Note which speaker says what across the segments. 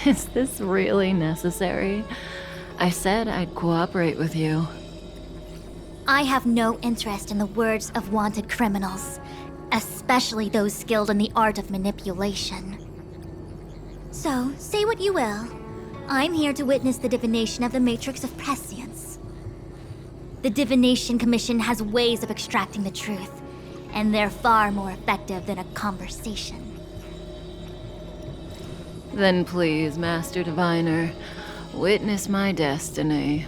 Speaker 1: Is this really necessary? I said I'd cooperate with you.
Speaker 2: I have no interest in the words of wanted criminals, especially those skilled in the art of manipulation. So, say what you will. I'm here to witness the divination of the Matrix of Prescience. The Divination Commission has ways of extracting the truth, and they're far more effective than a conversation.
Speaker 1: Then please, Master Diviner, witness my destiny.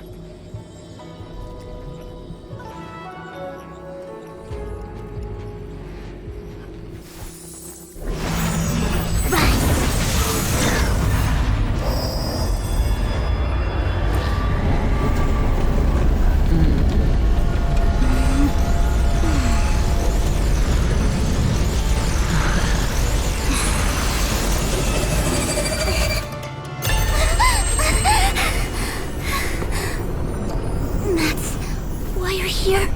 Speaker 2: Here?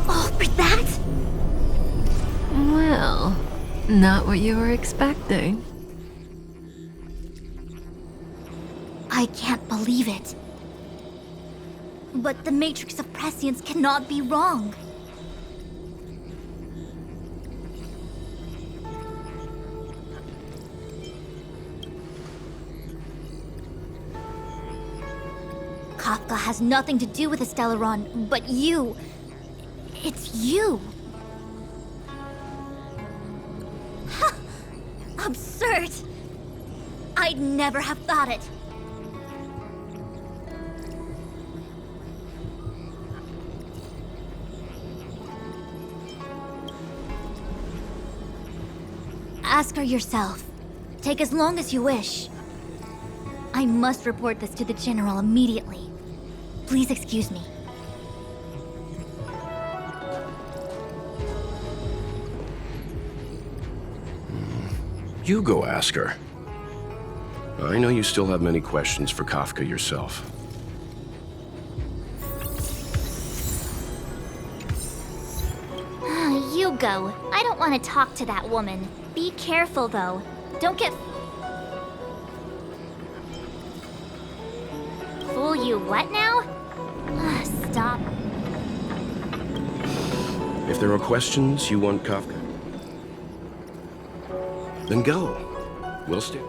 Speaker 2: All for that?
Speaker 1: Well, not what you were expecting.
Speaker 2: I can't believe it. But the Matrix of Prescience cannot be wrong. Kafka has nothing to do with Stellaron, but you... It's you! Ha! Absurd! I'd never have thought it. Ask her yourself. Take as long as you wish. I must report this to the General immediately. Please excuse me.
Speaker 3: You go ask her. I know you still have many questions for Kafka yourself.
Speaker 2: You go. I don't want to talk to that woman. Be careful, though. Don't get... Fool you what now? Stop.
Speaker 3: If there are questions you want Kafka, then go. We'll stay.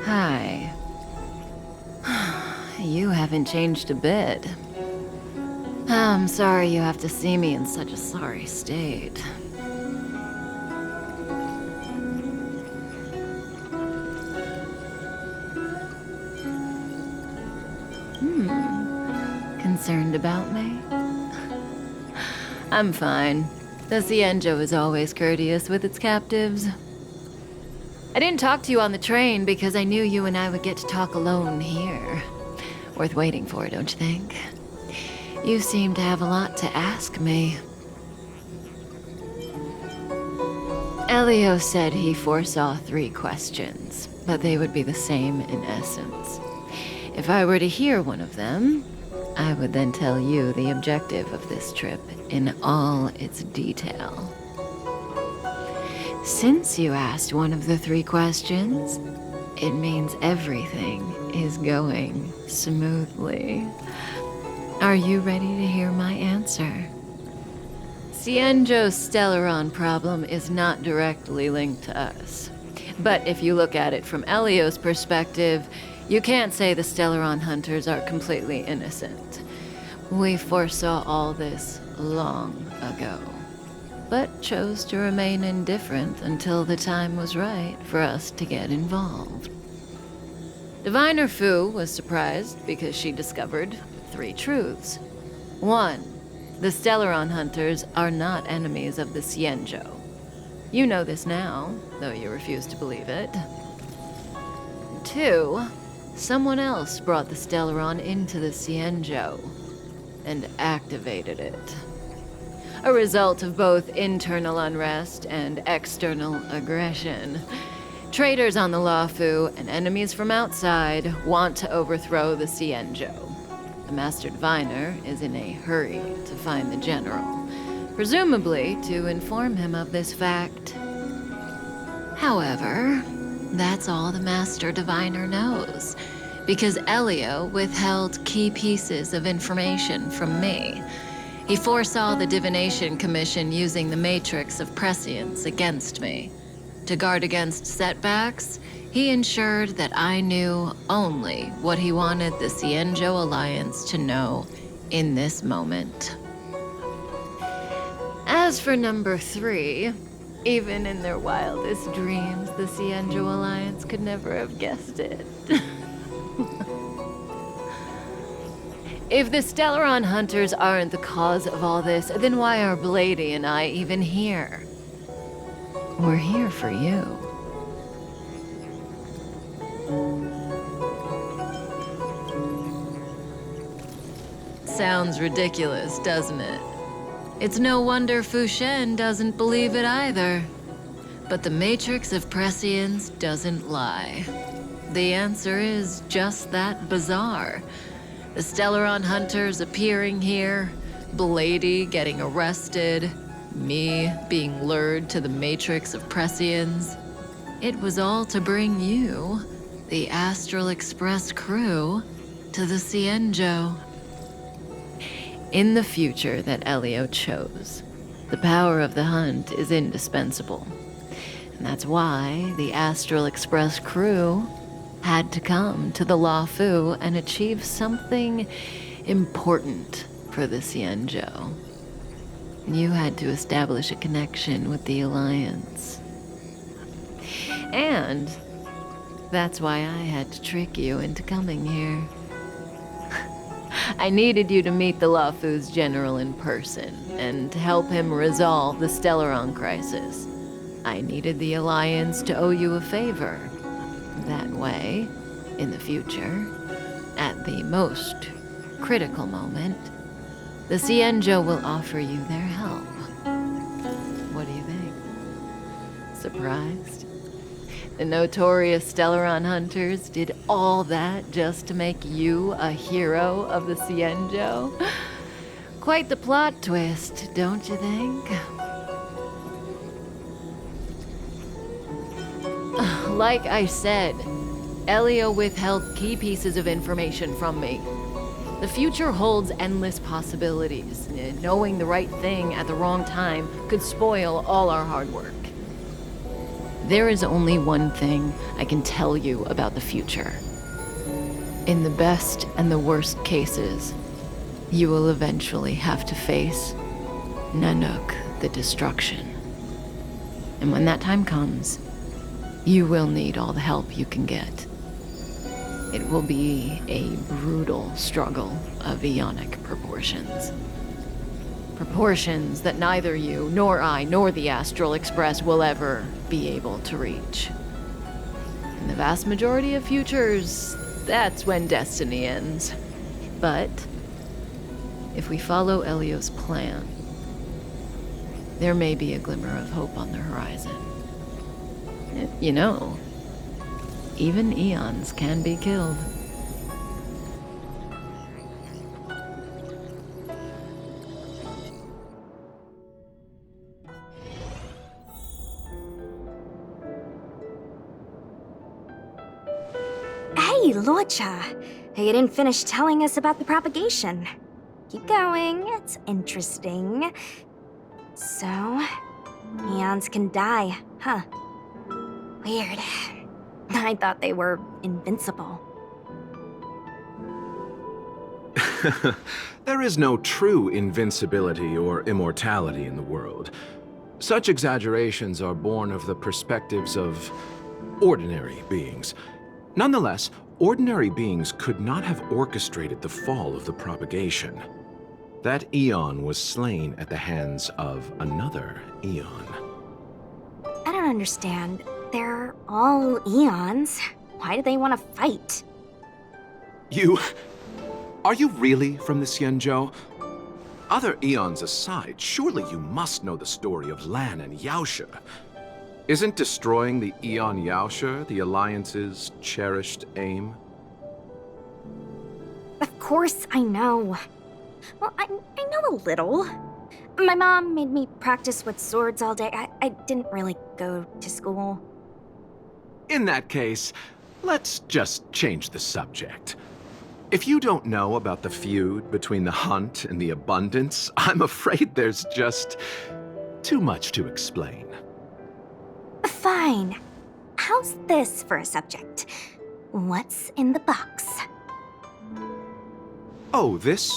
Speaker 1: Hi. You haven't changed a bit. I'm sorry you have to see me in such a sorry state. Concerned about me? I'm fine. The Cienjo is always courteous with its captives. I didn't talk to you on the train because I knew you and I would get to talk alone here. Worth waiting for, don't you think? You seem to have a lot to ask me. Elio said he foresaw 3 questions, but they would be the same in essence. If I were to hear one of them, I would then tell you the objective of this trip in all its detail. Since you asked one of the 3 questions, it means everything is going smoothly. Are you ready to hear my answer? Cienjo's Stellaron problem is not directly linked to us. But if you look at it from Elio's perspective, you can't say the Stellaron hunters are completely innocent. We foresaw all this long ago, but chose to remain indifferent until the time was right for us to get involved. Diviner Fu was surprised because she discovered 3 truths. 1. The Stellaron hunters are not enemies of the Cienjo. You know this now, though you refuse to believe it. 2. Someone else brought the Stellaron into the Cienjo and activated it. A result of both internal unrest and external aggression. Traitors on the Luofu and enemies from outside want to overthrow the Cienjo. The Master Diviner is in a hurry to find the General, presumably to inform him of this fact. However, that's all the Master Diviner knows, because Elio withheld key pieces of information from me. He foresaw the Divination Commission using the Matrix of Prescience against me. To guard against setbacks, he ensured that I knew only what he wanted the Cienjo Alliance to know in this moment. As for number 3, even in their wildest dreams, the Cienjo Alliance could never have guessed it. If the Stellaron hunters aren't the cause of all this, then why are Blady and I even here? We're here for you. Sounds ridiculous, doesn't it? It's no wonder Fu Shen doesn't believe it either. But the Matrix of Prescience doesn't lie. The answer is just that bizarre. The Stellaron hunters appearing here, Blady getting arrested, me being lured to the Matrix of Prescience. It was all to bring you, the Astral Express crew, to the Cienjo. In the future that Elio chose, the power of the hunt is indispensable. And that's why the Astral Express crew had to come to the Luofu and achieve something important for the Cienjo. You had to establish a connection with the Alliance. And that's why I had to trick you into coming here. I needed you to meet the Luofu's general in person and to help him resolve the Stellaron crisis. I needed the Alliance to owe you a favor. That way, in the future, at the most critical moment, the Cienjo will offer you their help. What do you think? Surprised? The notorious Stellaron hunters did all that just to make you a hero of the Cienjo? Quite the plot twist, don't you think? Like I said, Elio withheld key pieces of information from me. The future holds endless possibilities. Knowing the right thing at the wrong time could spoil all our hard work. There is only one thing I can tell you about the future. In the best and the worst cases, you will eventually have to face Nanook the Destruction. And when that time comes, you will need all the help you can get. It will be a brutal struggle of Ionic proportions. Proportions that neither you, nor I, nor the Astral Express will ever be able to reach. In the vast majority of futures, that's when destiny ends. But if we follow Elio's plan, there may be a glimmer of hope on the horizon. You know, even eons can be killed.
Speaker 4: Hey, Lorcha. You didn't finish telling us about the propagation. keep going. It's interesting. So, eons can die, huh? Weird. I thought they were invincible.
Speaker 5: There is no true invincibility or immortality in the world. Such exaggerations are born of the perspectives of ordinary beings. Nonetheless, ordinary beings could not have orchestrated the fall of the propagation. That eon was slain at the hands of another eon.
Speaker 4: I don't understand. They're all eons. Why do they want to fight?
Speaker 5: Are you really from the Xianzhou? Other eons aside, surely you must know the story of Lan and Yaoshe. Isn't destroying the Eon Yaoshe the Alliance's cherished aim?
Speaker 4: Of course I know. Well, I know a little. My mom made me practice with swords all day. I didn't really go to school.
Speaker 5: In that case, let's just change the subject. If you don't know about the feud between the Hunt and the Abundance, I'm afraid there's just too much to explain.
Speaker 4: Fine. How's this for a subject? What's in the box?
Speaker 5: Oh, this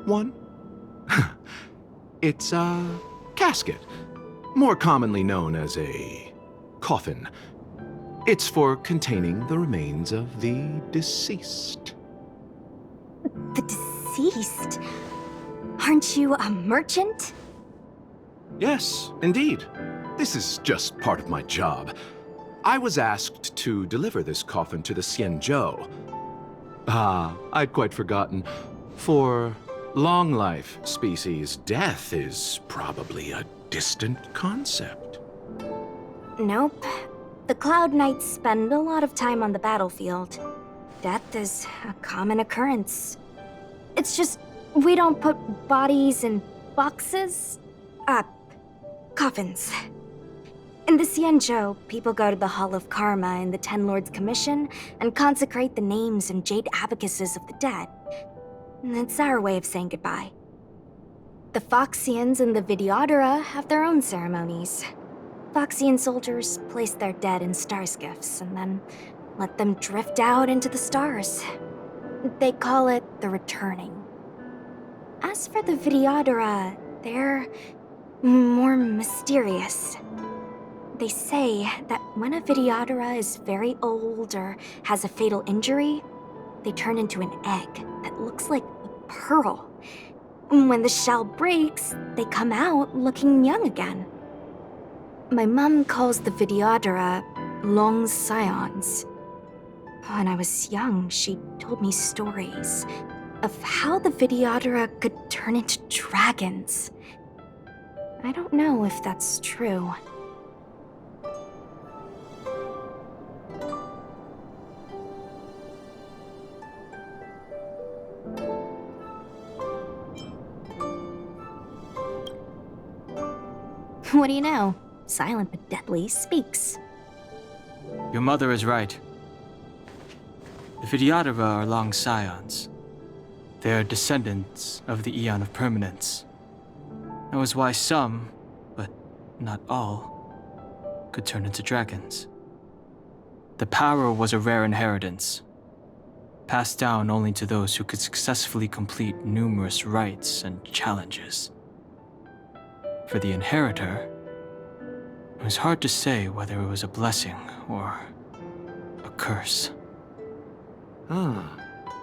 Speaker 5: one? It's a casket, more commonly known as a coffin. It's for containing the remains of the deceased.
Speaker 4: The deceased? Aren't you a merchant?
Speaker 5: Yes, indeed. This is just part of my job. I was asked to deliver this coffin to the Xianzhou. I'd quite forgotten. For long life species, death is probably a distant concept.
Speaker 4: Nope. The Cloud Knights spend a lot of time on the battlefield. Death is a common occurrence. It's just, we don't put bodies in boxes? Coffins. In the Xianzhou, people go to the Hall of Karma in the Ten Lords Commission and consecrate the names and jade abacuses of the dead. It's our way of saying goodbye. The Foxians and the Videodora have their own ceremonies. Foxian soldiers place their dead in star skiffs and then let them drift out into the stars. They call it the returning. As for the Videodora, they're more mysterious. They say that when a Videodora is very old or has a fatal injury, they turn into an egg that looks like a pearl. When the shell breaks, they come out looking young again. My mom calls the Videodora long scions. When I was young, she told me stories of how the Videodora could turn into dragons. I don't know if that's true. What do you know? Silent but deadly speaks.
Speaker 6: Your mother is right. The Videodora are long scions. They are descendants of the Eon of Permanence. That was why some, but not all, could turn into dragons. The power was a rare inheritance, passed down only to those who could successfully complete numerous rites and challenges. For the inheritor, it was hard to say whether it was a blessing or a curse.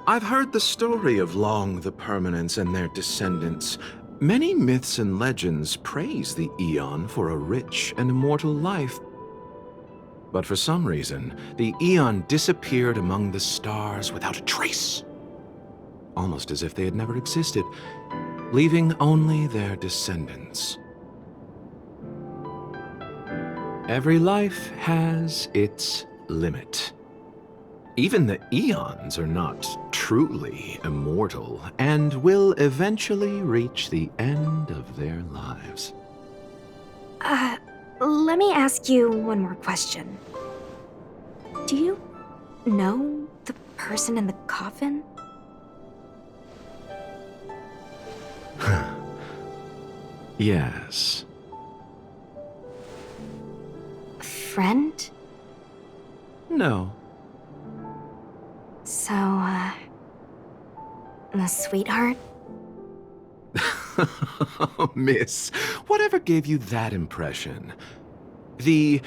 Speaker 5: I've heard the story of Long the Permanence and their descendants. Many myths and legends praise the Eon for a rich and immortal life. But for some reason, the Eon disappeared among the stars without a trace. Almost as if they had never existed, leaving only their descendants. Every life has its limit. Even the Eons are not truly immortal and will eventually reach the end of their lives.
Speaker 4: Let me ask you one more question. Do you know the person in the coffin?
Speaker 5: Yes.
Speaker 4: Friend?
Speaker 5: No.
Speaker 4: So, a sweetheart?
Speaker 5: Miss, whatever gave you that impression? The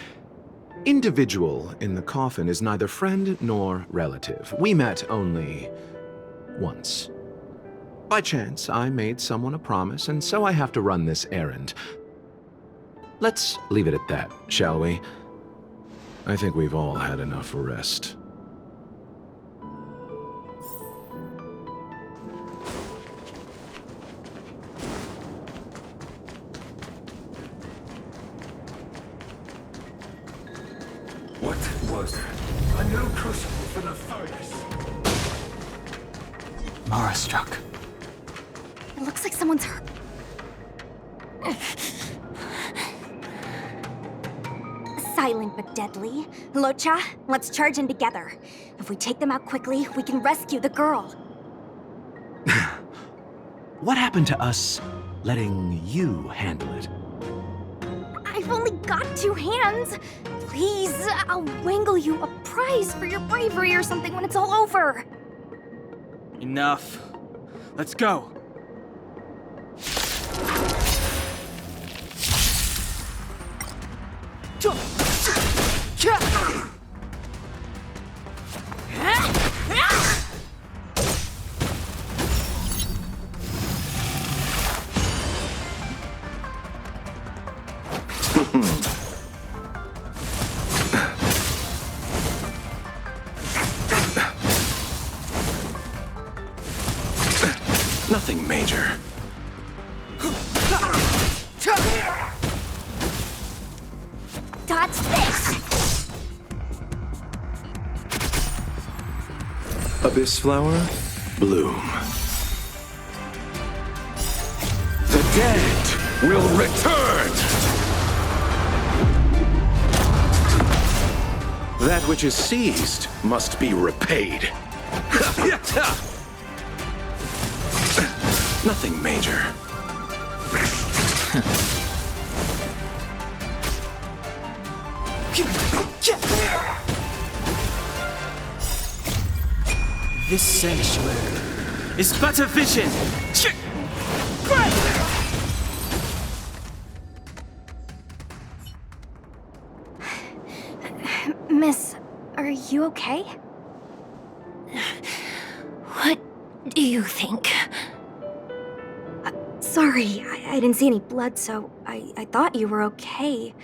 Speaker 5: individual in the coffin is neither friend nor relative. We met only once. By chance, I made someone a promise, and so I have to run this errand. Let's leave it at that, shall we? I think we've all had enough rest.
Speaker 7: What was that? A new crucible for the furnace.
Speaker 6: Mara struck.
Speaker 4: It looks like someone's hurt. Silent but deadly. Locha, let's charge in together. If we take them out quickly, we can rescue the girl.
Speaker 5: What happened to us letting you handle it?
Speaker 4: I've only got 2 hands. Please, I'll wangle you a prize for your bravery or something when it's all over.
Speaker 6: Enough. Let's go.
Speaker 3: Nothing major.
Speaker 4: Dodge this!
Speaker 3: Abyss flower, bloom. The dead will return! That which is seized must be repaid. Nothing major.
Speaker 6: This sanctuary is but a vision.
Speaker 4: Miss, are you okay?
Speaker 2: What do you think?
Speaker 4: Sorry, I didn't see any blood, so I thought you were okay.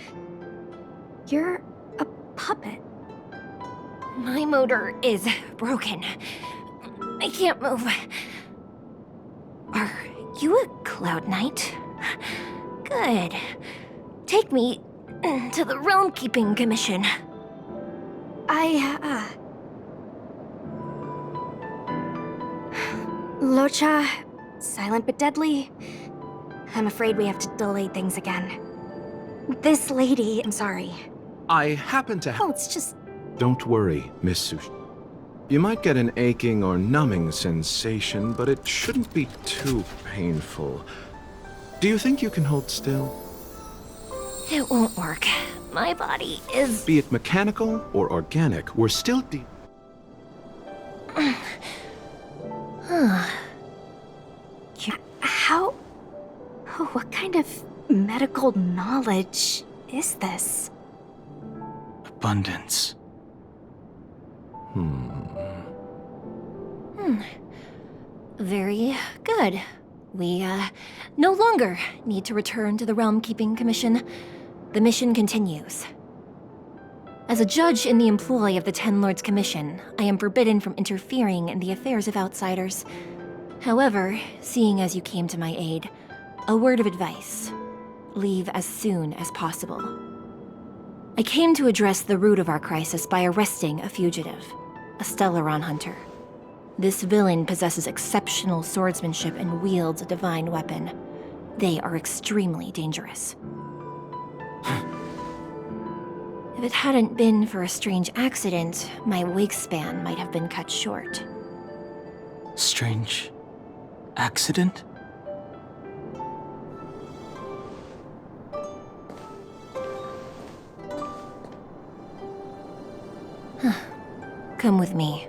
Speaker 4: You're a puppet.
Speaker 2: My motor is broken. I can't move. Are you a Cloud Knight? Good. Take me to the Realm Keeping Commission.
Speaker 4: Locha, silent but deadly. I'm afraid we have to delay things again. This lady, I'm sorry.
Speaker 5: I happen to
Speaker 4: Oh, it's just...
Speaker 5: Don't worry, Miss Sushi. You might get an aching or numbing sensation, but it shouldn't be too painful. Do you think you can hold still?
Speaker 2: It won't work. My body is...
Speaker 5: Be it mechanical or organic, we're still
Speaker 4: How... What kind of medical knowledge is this?
Speaker 6: Abundance.
Speaker 2: Very good. We, no longer need to return to the Realm Keeping Commission. The mission continues. As a judge in the employ of the Ten Lords Commission, I am forbidden from interfering in the affairs of outsiders. However, seeing as you came to my aid, a word of advice. Leave as soon as possible. I came to address the root of our crisis by arresting a fugitive, a Stellaron hunter. This villain possesses exceptional swordsmanship and wields a divine weapon. They are extremely dangerous. If it hadn't been for a strange accident, my wingspan might have been cut short.
Speaker 6: Strange accident?
Speaker 8: Come with me.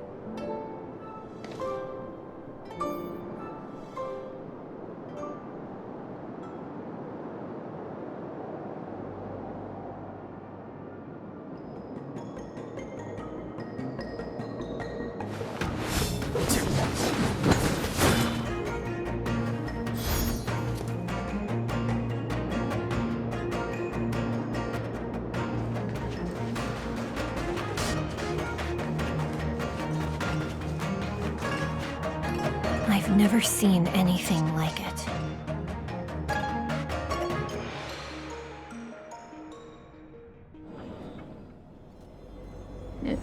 Speaker 8: I've never seen anything like it.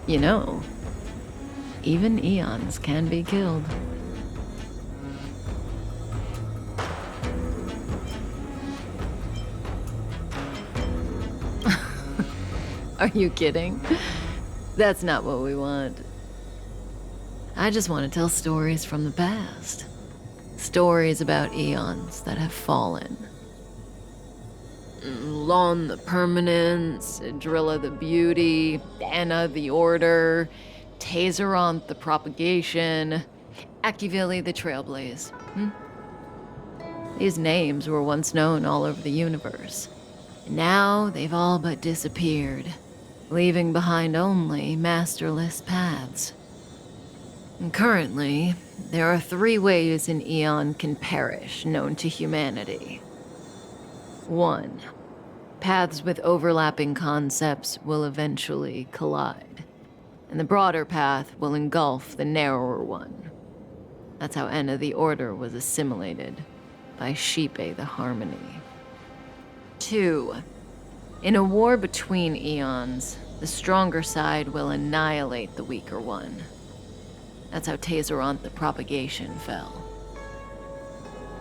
Speaker 1: You know, even eons can be killed. Are you kidding? That's not what we want. I just want to tell stories from the past. Stories about eons that have fallen. Lon the Permanence, Drilla the Beauty, Anna the Order, Tazeronth the Propagation, Akivili the Trailblaze. These names were once known all over the universe. And now they've all but disappeared, leaving behind only masterless paths. And currently, there are 3 ways an eon can perish known to humanity. 1. Paths with overlapping concepts will eventually collide, and the broader path will engulf the narrower one. That's how Enna the Order was assimilated by Shipe the Harmony. 2. In a war between eons, the stronger side will annihilate the weaker one. That's how Tazeronth the Propagation fell.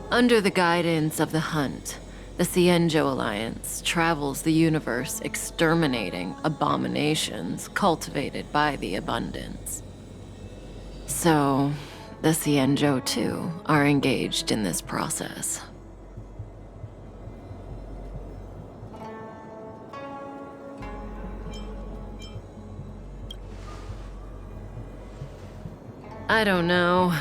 Speaker 1: Under the guidance of the Hunt, the Cienjo Alliance travels the universe exterminating abominations cultivated by the Abundance. So, the Cienjo too are engaged in this process. I don't know.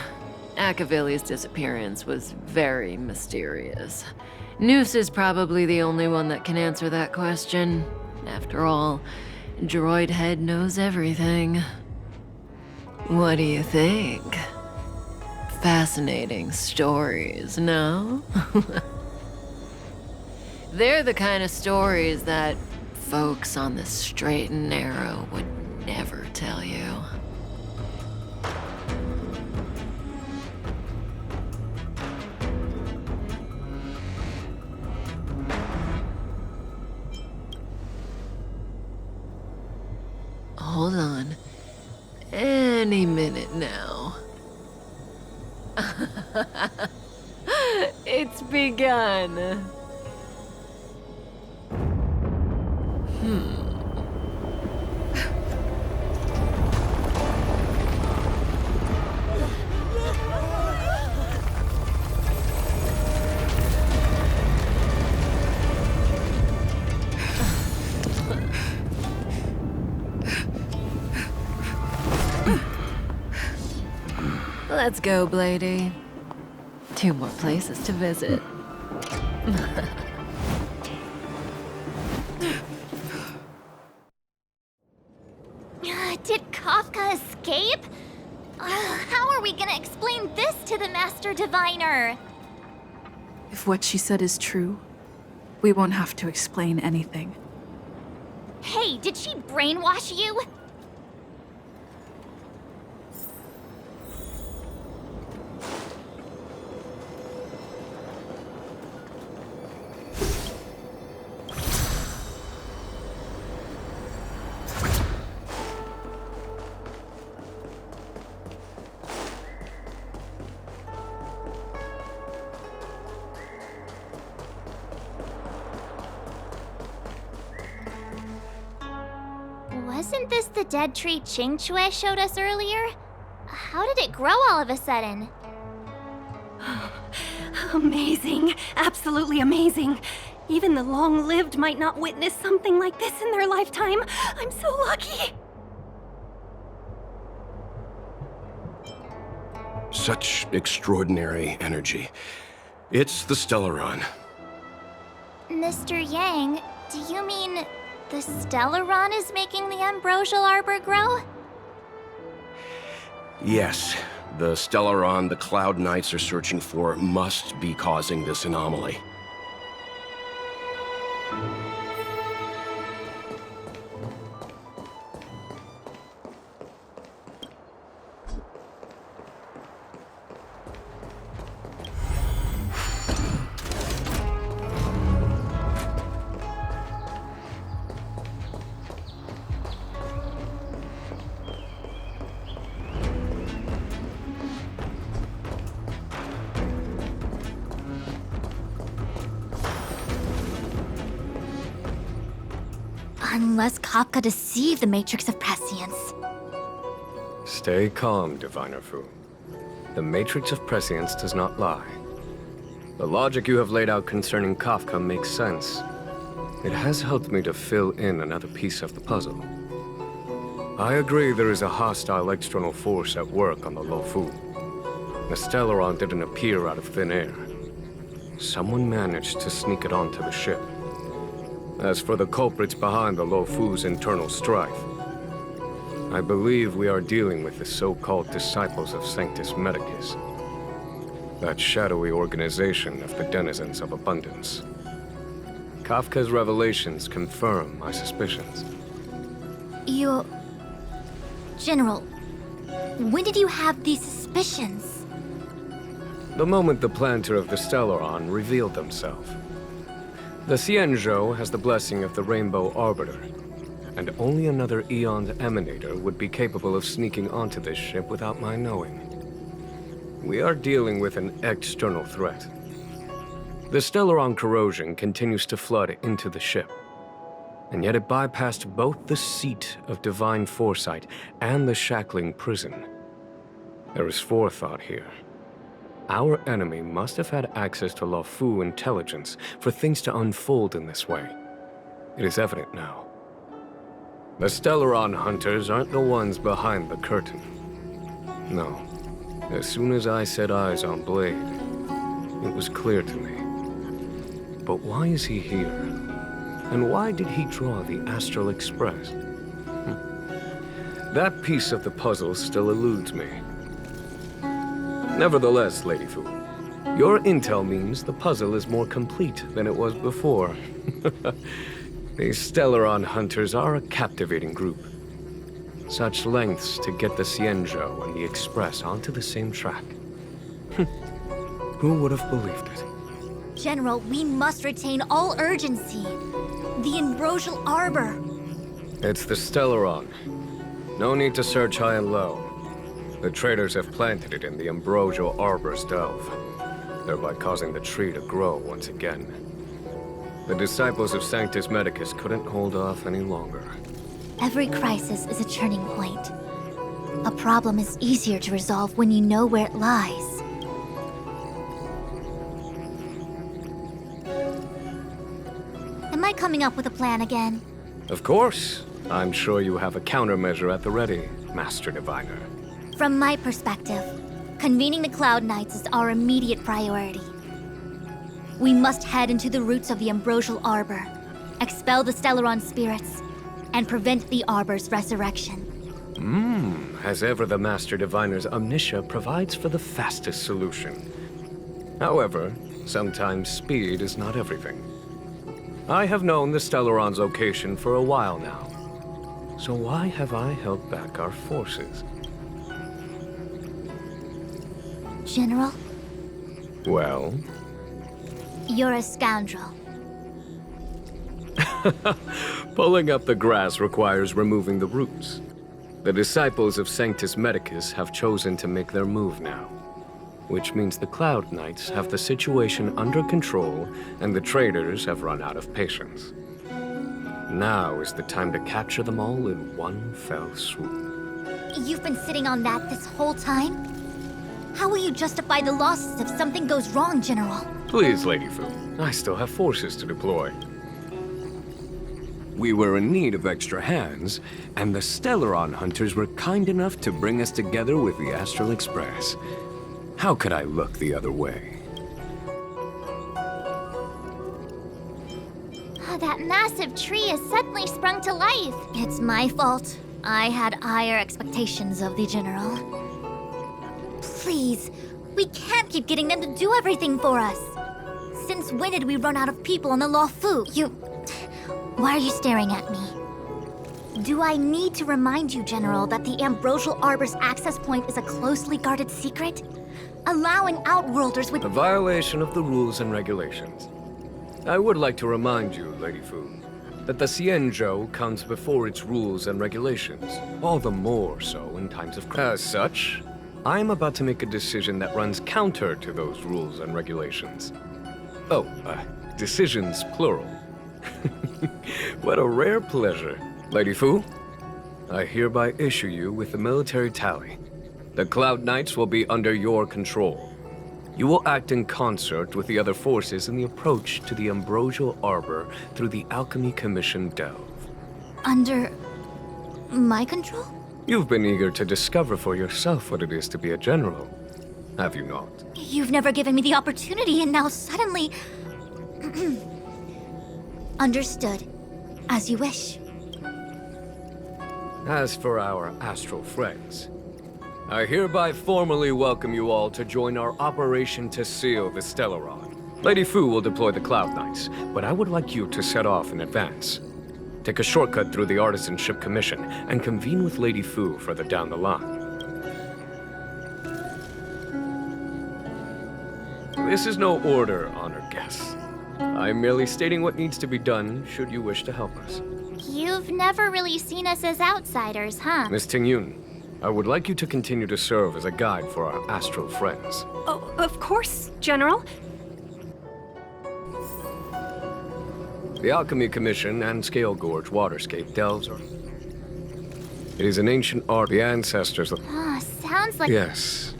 Speaker 1: Akavili's disappearance was very mysterious. Noose is probably the only one that can answer that question. After all, Droid Head knows everything. What do you think? Fascinating stories, no? They're the kind of stories that folks on the straight and narrow would never tell you. Hold on. Any minute now. It's begun. Let's go, Blady. 2 more places to visit.
Speaker 2: Did Kafka escape? How are we gonna explain this to the Master Diviner?
Speaker 9: If what she said is true, we won't have to explain anything.
Speaker 2: Hey, did she brainwash you? Wasn't this the dead tree Qingque showed us earlier? How did it grow all of a sudden?
Speaker 8: Amazing. Absolutely amazing. Even the long-lived might not witness something like this in their lifetime. I'm so lucky.
Speaker 3: Such extraordinary energy. It's the Stellaron.
Speaker 2: Mr. Yang, do you mean the Stellaron is making the ambrosial arbor grow?
Speaker 3: Yes, the Stellaron the Cloud Knights are searching for must be causing this anomaly.
Speaker 2: Unless Kafka deceived the Matrix of Prescience.
Speaker 10: Stay calm, Diviner Fu. The Matrix of Prescience does not lie. The logic you have laid out concerning Kafka makes sense. It has helped me to fill in another piece of the puzzle. I agree there is a hostile external force at work on the Luofu. The Stellaron didn't appear out of thin air. Someone managed to sneak it onto the ship. As for the culprits behind the Luofu's internal strife, I believe we are dealing with the so-called Disciples of Sanctus Medicus. That shadowy organization of the denizens of abundance. Kafka's revelations confirm my suspicions.
Speaker 2: General, when did you have these suspicions?
Speaker 10: The moment the planter of the Stellaron revealed themselves. The Xianzhou has the blessing of the Rainbow Arbiter, and only another Eon's Emanator would be capable of sneaking onto this ship without my knowing. We are dealing with an external threat. The Stellaron corrosion continues to flood into the ship, and yet it bypassed both the seat of divine foresight and the shackling prison. There is forethought here. Our enemy must have had access to Luofu intelligence for things to unfold in this way. It is evident now. The Stellaron hunters aren't the ones behind the curtain. No. As soon as I set eyes on Blade, it was clear to me. But why is he here? And why did he draw the Astral Express? That piece of the puzzle still eludes me. Nevertheless, Lady Fu, your intel means the puzzle is more complete than it was before. These Stellaron hunters are a captivating group. Such lengths to get the Xianzhou and the Express onto the same track. Who would have believed it?
Speaker 2: General, we must retain all urgency. The ambrosial arbor.
Speaker 10: It's the Stellaron. No need to search high and low. The traders have planted it in the ambrosial arbor's delve, thereby causing the tree to grow once again. The Disciples of Sanctus Medicus couldn't hold off any longer.
Speaker 2: Every crisis is a turning point. A problem is easier to resolve when you know where it lies. Am I coming up with a plan again?
Speaker 10: Of course. I'm sure you have a countermeasure at the ready, Master Diviner.
Speaker 2: From my perspective, convening the Cloud Knights is our immediate priority. We must head into the roots of the ambrosial arbor, expel the Stellaron spirits, and prevent the arbor's resurrection.
Speaker 10: As ever, the Master Diviner's omniscia provides for the fastest solution. However, sometimes speed is not everything. I have known the Stellaron's location for a while now. So why have I held back our forces?
Speaker 2: General,
Speaker 10: Well?
Speaker 2: you're a scoundrel.
Speaker 10: Pulling up the grass requires removing the roots. The Disciples of Sanctus Medicus have chosen to make their move now, which means the Cloud Knights have the situation under control and the traders have run out of patience. Now is the time to capture them all in one fell swoop.
Speaker 2: You've been sitting on that this whole time? How will you justify the losses if something goes wrong, General?
Speaker 10: Please, Lady Fu, I still have forces to deploy. We were in need of extra hands, and the Stellaron hunters were kind enough to bring us together with the Astral Express. How could I look the other way?
Speaker 2: That massive tree has suddenly sprung to life. It's my fault. I had higher expectations of the General. Please, we can't keep getting them to do everything for us. Since when did we run out of people on the Luofu? Why are you staring at me? Do I need to remind you, General, that the Ambrosial Arbor's access point is a closely guarded secret? Allowing Outworlders with—
Speaker 10: A violation of the rules and regulations. I would like to remind you, Lady Fu, that the Xianzhou comes before its rules and regulations, all the more so in times of crisis. As such, I'm about to make a decision that runs counter to those rules and regulations. Oh, decisions plural. What a rare pleasure. Lady Fu, I hereby issue you with the military tally. The Cloud Knights will be under your control. You will act in concert with the other forces in the approach to the Ambrosial Arbor through the Alchemy Commission Delve.
Speaker 2: Under my control?
Speaker 10: You've been eager to discover for yourself what it is to be a general, have you not?
Speaker 2: You've never given me the opportunity, and now suddenly... Understood. As you wish.
Speaker 10: As for our astral friends, I hereby formally welcome you all to join our operation to seal the Stellaron. Lady Fu will deploy the Cloud Knights, but I would like you to set off in advance. Take a shortcut through the Artisanship Commission and convene with Lady Fu further down the line. This is no order, honored guests. I'm merely stating what needs to be done should you wish to help us.
Speaker 2: You've never really seen us as outsiders, huh?
Speaker 10: Miss Tingyun, I would like you to continue to serve as a guide for our astral friends.
Speaker 8: Oh, of course, General.
Speaker 10: The Alchemy Commission and Scale Gorge Waterscape delves are... It is an ancient art the ancestors...
Speaker 2: Sounds like...
Speaker 10: Yes.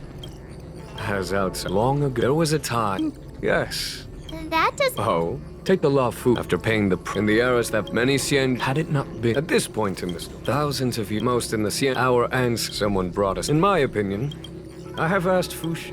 Speaker 10: Has outside long ago. There was a time... Yes.
Speaker 2: That does...
Speaker 10: Oh, take the Luofu after paying the in the eras that many Xian had it not been. At this point in this, thousands of you, most in the Xian, our ancestors, someone brought us. In my opinion, I have asked Fush